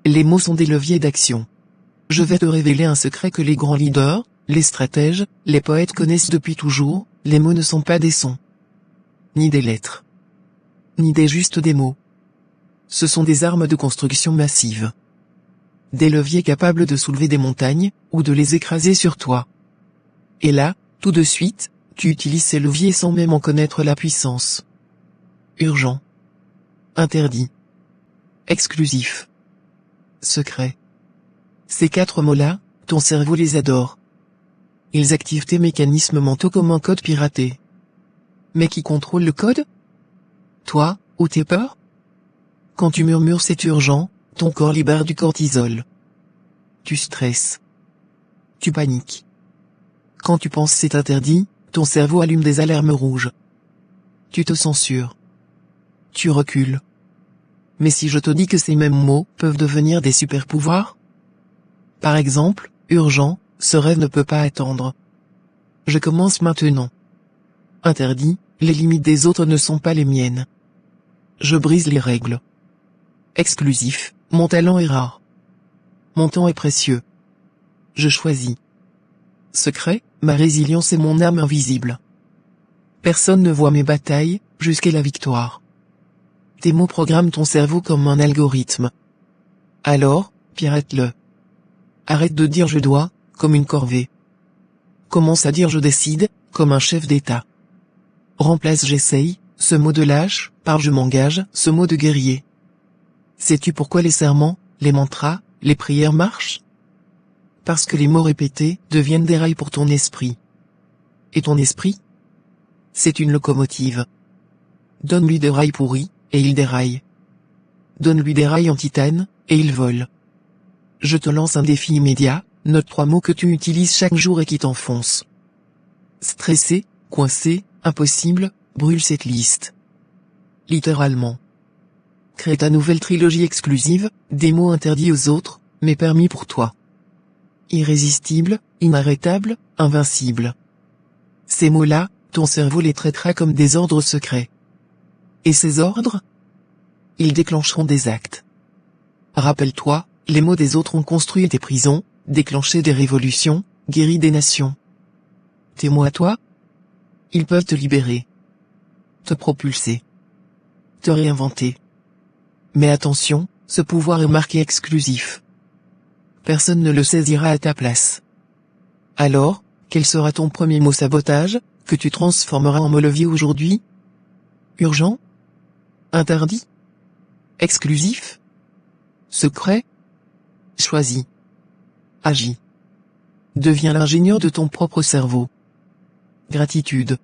Les mots sont des leviers d'action. Je vais te révéler un secret que les grands leaders, les stratèges, les poètes connaissent depuis toujours, les mots ne sont pas des sons. Ni des lettres. Ni juste des mots. Ce sont des armes de construction massive. Des leviers capables de soulever des montagnes, ou de les écraser sur toi. Et là, tout de suite, tu utilises ces leviers sans même en connaître la puissance. Urgent. Interdit. Exclusif. Secret. Ces 4 mots-là, ton cerveau les adore. Ils activent tes mécanismes mentaux comme un code piraté. Mais qui contrôle le code? Toi, ou tes peurs? Quand tu murmures c'est urgent, ton corps libère du cortisol. Tu stresses. Tu paniques. Quand tu penses c'est interdit, ton cerveau allume des alarmes rouges. Tu te censures. Tu recules. Mais si je te dis que ces mêmes mots peuvent devenir des super-pouvoirs? Par exemple, urgent, ce rêve ne peut pas attendre. Je commence maintenant. Interdit, les limites des autres ne sont pas les miennes. Je brise les règles. Exclusif, mon talent est rare. Mon temps est précieux. Je choisis. Secret, ma résilience est mon âme invisible. Personne ne voit mes batailles, jusqu'à la victoire. Tes mots programment ton cerveau comme un algorithme. Alors, pirate-le. Arrête de dire je dois, comme une corvée. Commence à dire je décide, comme un chef d'État. Remplace j'essaye, ce mot de lâche, par je m'engage, ce mot de guerrier. Sais-tu pourquoi les serments, les mantras, les prières marchent? Parce que les mots répétés deviennent des rails pour ton esprit. Et ton esprit? C'est une locomotive. Donne-lui des rails pourris, et il déraille. Donne-lui des rails en titane, et il vole. Je te lance un défi immédiat, note 3 mots que tu utilises chaque jour et qui t'enfoncent. Stressé, coincé, impossible, brûle cette liste. Littéralement. Crée ta nouvelle trilogie exclusive, des mots interdits aux autres, mais permis pour toi. Irrésistible, inarrêtable, invincible. Ces mots-là, ton cerveau les traitera comme des ordres secrets. Et ces ordres? Ils déclencheront des actes. Rappelle-toi, les mots des autres ont construit des prisons, déclenché des révolutions, guéri des nations. Tes mots à toi? Ils peuvent te libérer. Te propulser. Te réinventer. Mais attention, ce pouvoir est marqué exclusif. Personne ne le saisira à ta place. Alors, quel sera ton premier mot sabotage, que tu transformeras en mot levier aujourd'hui? Urgent? Interdit? Exclusif? Secret? Choisis. Agis. Deviens l'ingénieur de ton propre cerveau. Gratitude.